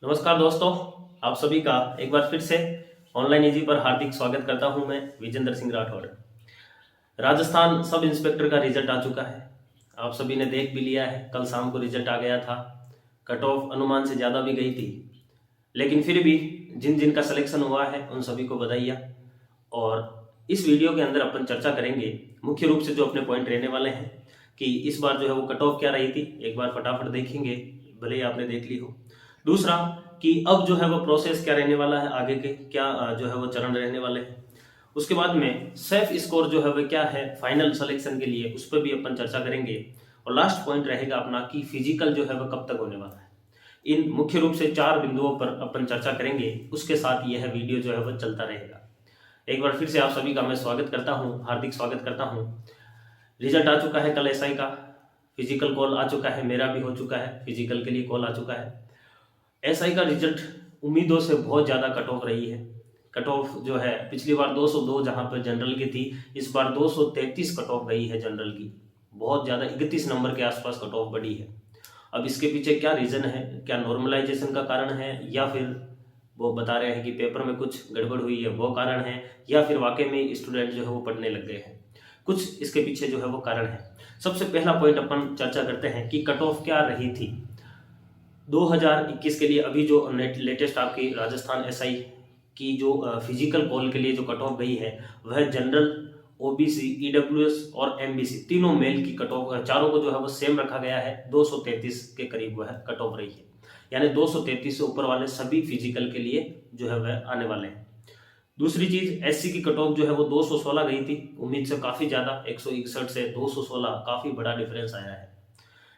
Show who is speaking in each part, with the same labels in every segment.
Speaker 1: नमस्कार दोस्तों, आप सभी का एक बार फिर से ऑनलाइन इजी पर हार्दिक स्वागत करता हूं। मैं विजेंद्र सिंह राठौर। राजस्थान सब इंस्पेक्टर का रिजल्ट आ चुका है। आप सभी ने देख भी लिया है, कल शाम को रिजल्ट आ गया था। कट ऑफ अनुमान से ज़्यादा भी गई थी, लेकिन फिर भी जिन जिन का सिलेक्शन हुआ है उन सभी को बधाइयाँ। और इस वीडियो के अंदर अपन चर्चा करेंगे मुख्य रूप से जो अपने पॉइंट रहने वाले हैं कि इस बार जो है वो कट ऑफ क्या रही थी, एक बार फटाफट देखेंगे, भले ही आपने देख ली हो। दूसरा कि अब जो है वो प्रोसेस क्या रहने वाला है, आगे के क्या जो है वो चरण रहने वाले हैं। उसके बाद में सेफ स्कोर जो है वो क्या है फाइनल सिलेक्शन के लिए, उस पर भी अपन चर्चा करेंगे। और लास्ट पॉइंट रहेगा अपना कि फिजिकल जो है वो कब तक होने वाला है। इन मुख्य रूप से 4 बिंदुओं पर अपन चर्चा करेंगे, उसके साथ यह वीडियो जो है वो चलता रहेगा। एक बार फिर से आप सभी का मैं स्वागत करता हूं, हार्दिक स्वागत करता हूं। रिजल्ट आ चुका है कल एसआई का, फिजिकल कॉल आ चुका है, मेरा भी हो चुका है, फिजिकल के लिए कॉल आ चुका है। एसआई का रिजल्ट उम्मीदों से बहुत ज़्यादा कट ऑफ रही है। कट ऑफ जो है पिछली बार 202 जहां पर जनरल की थी, इस बार 233 कट ऑफ गई है जनरल की। बहुत ज़्यादा 31 नंबर के आसपास कट ऑफ बढ़ी है। अब इसके पीछे क्या रीज़न है, क्या नॉर्मलाइजेशन का कारण है, या फिर वो बता रहे हैं कि पेपर में कुछ गड़बड़ हुई है वो कारण है, या फिर वाकई में स्टूडेंट जो है वो पढ़ने लग गए हैं। कुछ इसके पीछे जो है वो कारण है। सबसे पहला पॉइंट अपन चर्चा करते हैं कि कट ऑफ क्या रही थी 2021 के लिए। अभी जो लेटेस्ट आपकी राजस्थान एसआई की जो फिजिकल कॉल के लिए जो कट ऑफ गई है, वह जनरल, ओबीसी, ईडब्ल्यूएस और एमबीसी तीनों मेल की कट ऑफ, चारों को जो है वो सेम रखा गया है। 233 के करीब वह कट ऑफ रही है, यानी 233 से ऊपर वाले सभी फिजिकल के लिए जो है वह आने वाले हैं। दूसरी चीज, एससी की कट ऑफ जो है वो 216 गई थी, उम्मीद से काफी ज्यादा, 161 से 216 काफी बड़ा डिफरेंस आया है।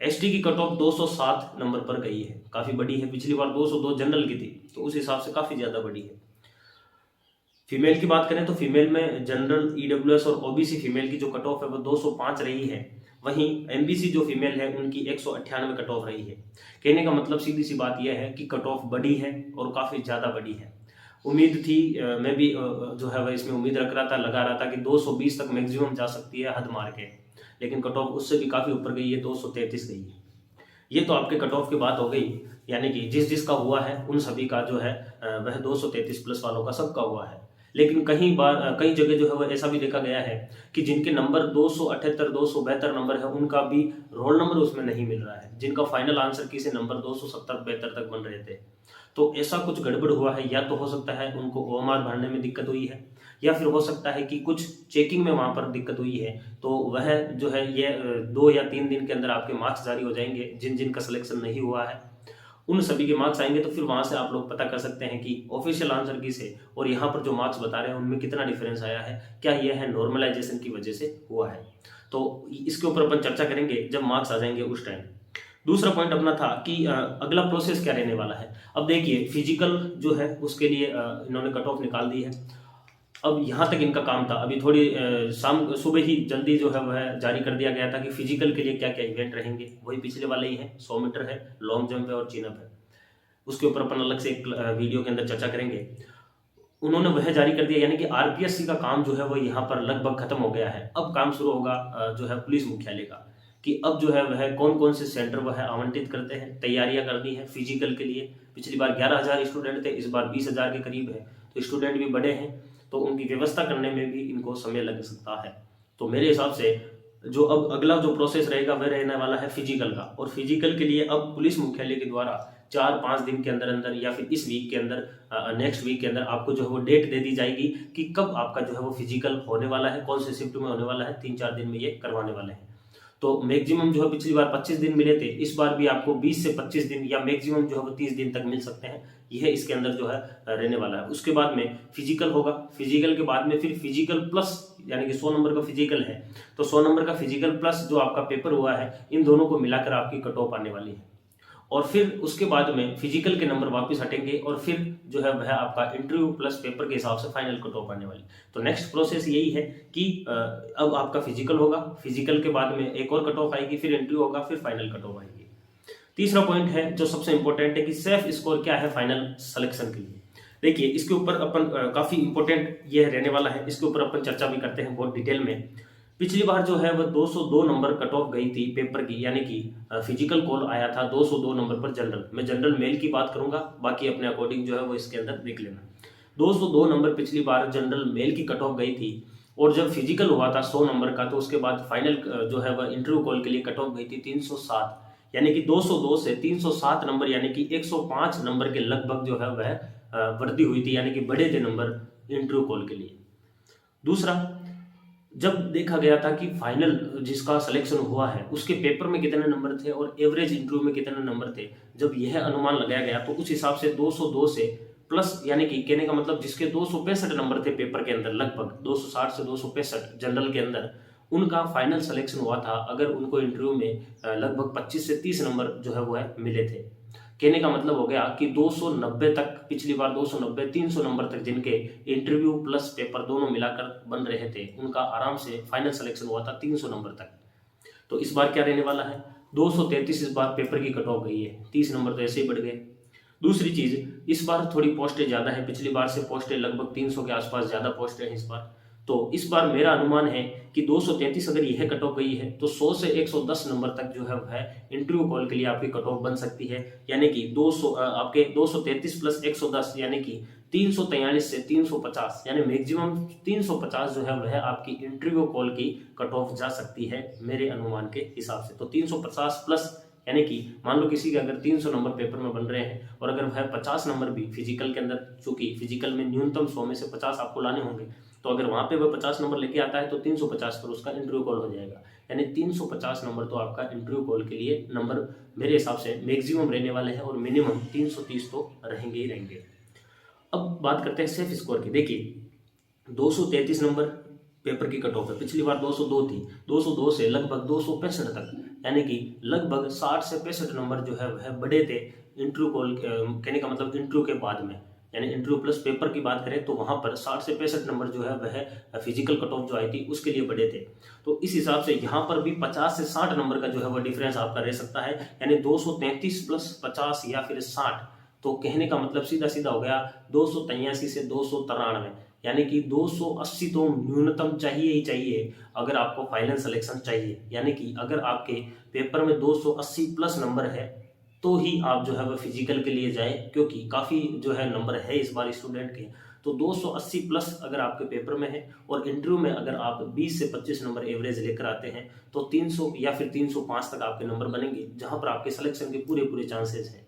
Speaker 1: एसटी की कट ऑफ 207 नंबर पर गई है, काफी बड़ी है। पिछली बार 202 जनरल की थी, तो उस हिसाब से काफी ज्यादा बड़ी है। फीमेल की बात करें तो फीमेल में जनरल, ईडब्ल्यूएस और ओबीसी फीमेल की जो कट ऑफ है वो 205 रही है। वहीं एमबीसी जो फीमेल है उनकी 198 कट ऑफ रही है। कहने का मतलब सीधी सी बात यह है कि कट ऑफ बड़ी है और काफी ज्यादा बड़ी है। उम्मीद थी, मैं भी जो है वह इसमें उम्मीद रख रहा था, लगा रहा था कि 220 तक मैक्सिमम जा सकती है हद मार के, लेकिन कट ऑफ उससे भी काफी ऊपर गई है, 233 गई है। ये तो आपके कट ऑफ की बात हो गई, यानी कि जिस जिसका हुआ है उन सभी का जो है वह 233 प्लस वालों का सबका हुआ है। लेकिन कई जगह जो है वह ऐसा भी देखा गया है कि जिनके नंबर 278 272 नंबर है, उनका भी रोल नंबर उसमें नहीं मिल रहा है, जिनका फाइनल आंसर की से नंबर 270 72 तक बन रहे थे। तो ऐसा कुछ गड़बड़ हुआ है, या तो हो सकता है उनको ओएमआर भरने में दिक्कत हुई है, या फिर हो सकता है कि कुछ चेकिंग में वहां पर दिक्कत हुई है। तो वह जो है ये 2 या 3 दिन के अंदर आपके मार्क्स जारी हो जाएंगे। जिन जिन का सिलेक्शन नहीं हुआ है उन सभी के मार्क्स आएंगे, तो फिर वहां से आप लोग पता कर सकते हैं कि ऑफिशियल आंसर की से और यहाँ पर जो मार्क्स बता रहे हैं उनमें कितना डिफरेंस आया है, क्या यह है नॉर्मलाइजेशन की वजह से हुआ है। तो इसके ऊपर अपन चर्चा करेंगे जब मार्क्स आ जाएंगे उस टाइम। दूसरा पॉइंट अपना था कि अगला प्रोसेस क्या रहने वाला है। अब देखिए फिजिकल जो है उसके लिए इन्होंने कट ऑफ निकाल दी है। अब यहाँ तक इनका काम था, अभी थोड़ी शाम सुबह ही जल्दी जो है वह जारी कर दिया गया था कि फिजिकल के लिए क्या क्या इवेंट रहेंगे। वही पिछले वाले ही हैं, 100 मीटर है, लॉन्ग जंप है और चिन अप है। उसके ऊपर अपन अलग से एक वीडियो के अंदर चर्चा करेंगे। उन्होंने वह जारी कर दिया, यानी कि आरपीएससी का काम जो है वो यहाँ पर लगभग खत्म हो गया है। अब काम शुरू होगा जो है पुलिस मुख्यालय का, कि अब जो है वह कौन कौन से सेंटर वह आवंटित करते हैं, तैयारियां करनी है फिजिकल के लिए। पिछली बार 11,000 स्टूडेंट थे, इस बार 20,000 के करीब है, तो स्टूडेंट भी बड़े हैं, तो उनकी व्यवस्था करने में भी इनको समय लग सकता है। तो मेरे हिसाब से जो अब अगला जो प्रोसेस रहेगा वह रहने वाला है फिजिकल का। और फिजिकल के लिए अब पुलिस मुख्यालय के द्वारा 4-5 दिन के अंदर अंदर, या फिर इस वीक के अंदर, नेक्स्ट वीक के अंदर आपको जो है वो डेट दे दी जाएगी कि कब आपका जो है वो फिजिकल होने वाला है, कौन से शिफ्ट में होने वाला है। 3-4 दिन में ये करवाने वाले हैं। तो मैक्सिमम जो है पिछली बार 25 दिन मिले थे, इस बार भी आपको 20 से 25 दिन या मैक्सिमम जो है वो 30 दिन तक मिल सकते हैं। यह इसके अंदर जो है रहने वाला है। उसके बाद में फिजिकल होगा, फिजिकल के बाद में फिर फिजिकल प्लस, यानी कि 100 नंबर का फिजिकल है, तो 100 नंबर का फिजिकल प्लस जो आपका पेपर हुआ है, इन दोनों को मिलाकर आपकी कट ऑफ आने वाली है। और फिर उसके बाद में फिजिकल के नंबर वापस हटेंगे और फिर जो है वह आपका इंटरव्यू प्लस पेपर के हिसाब से फाइनल कट ऑफ आने वाली। तो नेक्स्ट प्रोसेस यही है कि अब आपका फिजिकल होगा, फिजिकल के बाद में एक और कट ऑफ आएगी, फिर इंटरव्यू होगा, फिर फाइनल कट ऑफ आएगी। तीसरा पॉइंट है जो सबसे इंपॉर्टेंट है कि सेफ स्कोर क्या है फाइनल सिलेक्शन के लिए। देखिए इसके ऊपर अपन काफी इंपॉर्टेंट ये रहने वाला है, इसके ऊपर अपन चर्चा भी करते हैं बहुत डिटेल में। पिछली बार जो है वह 202 नंबर कट ऑफ गई थी पेपर की, यानी कि फिजिकल कॉल आया था 202 नंबर पर जनरल। मैं जनरल मेल की बात करूंगा, बाकी अपने अकॉर्डिंग जो है वो इसके अंदर देख लेना। 202 नंबर पिछली बार जनरल मेल की कट ऑफ गई थी, और जब फिजिकल हुआ था 100 नंबर का, तो उसके बाद फाइनल जो है वह इंटरव्यू कॉल के लिए कट ऑफ गई थी 307, यानी कि 202 से 307 नंबर, यानी कि 105 नंबर के लगभग जो है वह वृद्धि हुई थी, यानी कि बढ़े थे नंबर इंटरव्यू कॉल के लिए। दूसरा, जब देखा गया था कि फाइनल जिसका सिलेक्शन हुआ है उसके पेपर में कितने नंबर थे और एवरेज इंटरव्यू में कितने नंबर थे, जब यह अनुमान लगाया गया तो उस हिसाब से 202 से प्लस, यानी कि कहने का मतलब जिसके 265 नंबर थे पेपर के अंदर, लगभग 260 से 265 जनरल के अंदर, उनका फाइनल सिलेक्शन हुआ था अगर उनको इंटरव्यू में लगभग 25 से 30 नंबर जो है वो है मिले थे। कहने का मतलब हो गया कि 290 तक, पिछली बार 290 300 नंबर तक जिनके इंटरव्यू प्लस पेपर दोनों मिलाकर बन रहे थे, उनका आराम से फाइनल सिलेक्शन हुआ था 300 नंबर तक। तो इस बार क्या रहने वाला है, 233 इस बार पेपर की कट ऑफ गई है, 30 नंबर तो ऐसे ही बढ़ गए। दूसरी चीज, इस बार थोड़ी पोस्टें ज्यादा है, पिछली बार से पोस्टें लगभग 300 के आसपास ज्यादा पोस्टें हैं इस बार। तो इस बार मेरा अनुमान है कि 233 अगर यह कट ऑफ गई है तो 100 से 110 नंबर तक जो है इंटरव्यू कॉल के लिए आपकी कट ऑफ बन सकती है, यानी कि 200 आपके 233 प्लस 110, यानी कि 343 से 350, यानी मैक्सिमम 350 जो है वह आपकी इंटरव्यू कॉल की कट ऑफ जा सकती है मेरे अनुमान के हिसाब से। तो 350 प्लस, यानी कि मान लो किसी के अगर 300 नंबर पेपर में बन रहे हैं और अगर वह 50 नंबर भी फिजिकल के अंदर, चूंकि फिजिकल में न्यूनतम 100 में से 50 आपको लाने होंगे, तो अगर वहां पे वह 50 नंबर लेके आता है तो 350 पर उसका इंटरव्यू कॉल हो जाएगा, यानी 350 नंबर तो आपका इंटरव्यू कॉल के लिए नंबर मेरे हिसाब से मैक्सिमम रहने वाले हैं, और मिनिमम 330 तो रहेंगे ही रहेंगे। अब बात करते हैं सेफ स्कोर की। देखिए 233 नंबर पेपर की कट ऑफ है, पिछली बार 202 थी, 202 से लगभग 265 तक, यानी कि लगभग 60 से 65 नंबर जो है वह बढ़े थे इंटरव्यू कॉल, कहने का मतलब इंटरव्यू के बाद में, यानी इंटरव्यू प्लस पेपर की बात करें तो वहां पर 60 से 65 नंबर जो है वह फिजिकल कट ऑफ जो आई थी उसके लिए बढ़े थे। तो इस हिसाब से यहाँ पर भी 50 से 60 नंबर का जो है वह डिफरेंस आपका रह सकता है, यानी 233 प्लस 50 या फिर 60, तो कहने का मतलब सीधा सीधा हो गया 283 से 293, यानी कि 280 तो न्यूनतम चाहिए ही चाहिए अगर आपको फाइनल सिलेक्शन चाहिए, यानी कि अगर आपके पेपर में 280 प्लस नंबर है तो ही आप जो है वह फिजिकल के लिए जाए, क्योंकि काफ़ी जो है नंबर है इस बार स्टूडेंट के। तो 280 प्लस अगर आपके पेपर में है और इंटरव्यू में अगर आप 20 से 25 नंबर एवरेज लेकर आते हैं तो 300 या फिर 305 तक आपके नंबर बनेंगे, जहां पर आपके सिलेक्शन के पूरे पूरे चांसेस हैं।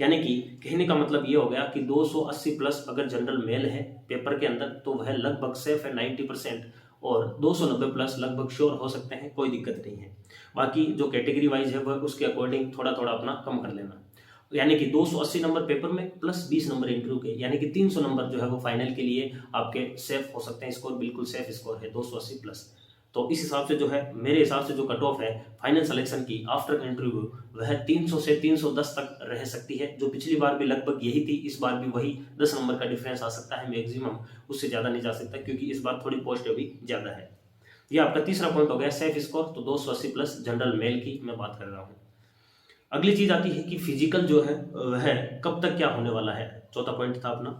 Speaker 1: यानी कि कहने का मतलब ये हो गया कि 280 प्लस अगर जनरल मेल है पेपर के अंदर तो वह लगभग सेफ है 90%, और 290 प्लस लगभग श्योर हो सकते हैं, कोई दिक्कत नहीं है। बाकी जो कैटेगरी वाइज है वह उसके अकॉर्डिंग थोड़ा थोड़ा अपना कम कर लेना, यानी कि 280 नंबर पेपर में प्लस 20 नंबर इंटरव्यू के, यानी कि 300 नंबर जो है वो फाइनल के लिए आपके सेफ हो सकते हैं। स्कोर बिल्कुल सेफ स्कोर है 280 प्लस। तो इस हिसाब से जो है मेरे हिसाब से जो कट ऑफ है फाइनल सिलेक्शन की आफ्टर इंटरव्यू वह 300 से 310 तक रह सकती है, जो पिछली बार भी लगभग यही थी, इस बार भी वही 10 नंबर का डिफरेंस आ सकता है मैक्सिमम, उससे ज़्यादा नहीं जा सकता क्योंकि इस बार थोड़ी पोस्ट भी ज़्यादा है। ये आपका तीसरा पॉइंट हो गया सेफ स्कोर, तो 280 प्लस जनरल मेल की मैं बात कर रहा हूँ। अगली चीज आती है कि फिजिकल जो है वह कब तक क्या होने वाला है, चौथा पॉइंट था अपना।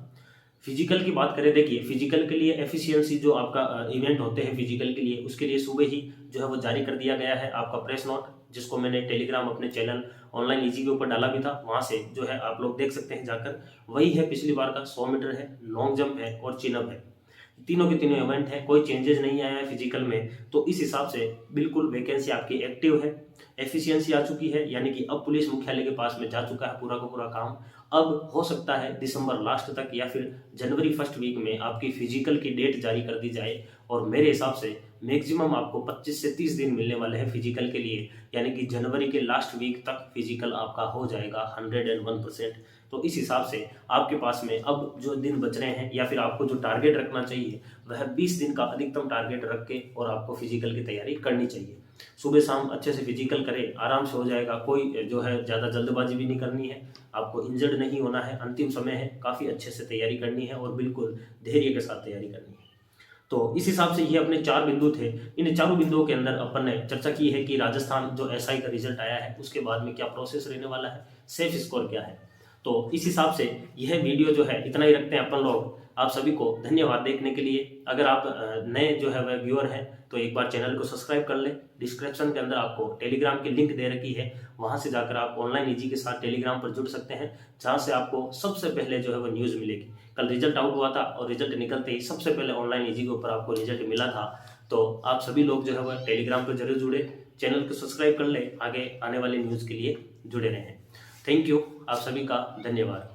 Speaker 1: फिजिकल की बात करें, देखिए फिजिकल के लिए एफिशिएंसी जो आपका इवेंट होते हैं फिजिकल के लिए, उसके लिए सुबह ही जो है वो जारी कर दिया गया है आपका प्रेस नोट, जिसको मैंने टेलीग्राम अपने चैनल ऑनलाइन इजी के ऊपर डाला भी था, वहां से जो है आप लोग देख सकते हैं जाकर। वही है पिछली बार का, 100 मीटर है, लॉन्ग जंप है और चिनअप है, तीनों के तीनों इवेंट है, कोई चेंजेस नहीं आया है फिजिकल में। तो इस हिसाब से बिल्कुल वैकेंसी आपकी एक्टिव है, एफिशिएंसी आ चुकी है, यानी कि अब पुलिस मुख्यालय के पास में जा चुका है पूरा का पूरा काम। अब हो सकता है दिसंबर लास्ट तक या फिर जनवरी फर्स्ट वीक में आपकी फिजिकल की डेट जारी कर दी जाए, और मेरे हिसाब से मैक्सिमम आपको 25 से 30 दिन मिलने वाले हैं फिजिकल के लिए, यानी कि जनवरी के लास्ट वीक तक फिजिकल आपका हो जाएगा 101%। तो इस हिसाब से आपके पास में अब जो दिन बच रहे हैं, या फिर आपको जो टारगेट रखना चाहिए वह 20 दिन का अधिकतम टारगेट रख के और आपको फिजिकल की तैयारी करनी चाहिए। सुबह शाम अच्छे से फिजिकल करें, आराम से हो जाएगा, कोई जो है ज़्यादा जल्दबाजी भी नहीं करनी है, आपको इंजर्ड नहीं होना है, अंतिम समय है, काफ़ी अच्छे से तैयारी करनी है और बिल्कुल धैर्य के साथ तैयारी करनी है। तो इस हिसाब से ये अपने 4 बिंदु थे। इन चारों बिंदुओं के अंदर अपन ने चर्चा की है कि राजस्थान जो एसआई का रिजल्ट आया है उसके बाद में क्या प्रोसेस रहने वाला है, सेफ स्कोर क्या है। तो इस हिसाब से यह वीडियो जो है इतना ही रखते हैं अपन लोग। आप सभी को धन्यवाद देखने के लिए। अगर आप नए जो है वह व्यूअर हैं तो एक बार चैनल को सब्सक्राइब कर लें। डिस्क्रिप्शन के अंदर आपको टेलीग्राम की लिंक दे रखी है, वहां से जाकर आप ऑनलाइन ईजी के साथ टेलीग्राम पर जुड़ सकते हैं, जहां से आपको सबसे पहले जो है वो न्यूज़ मिलेगी। कल रिजल्ट आउट हुआ था और रिजल्ट निकलते ही सबसे पहले ऑनलाइन ईजी के ऊपर आपको रिजल्ट मिला था। तो आप सभी लोग जो है वह टेलीग्राम पर जरूर जुड़े, चैनल को सब्सक्राइब कर ले, आगे आने वाली न्यूज़ के लिए जुड़े रहें। थैंक यू, आप सभी का धन्यवाद।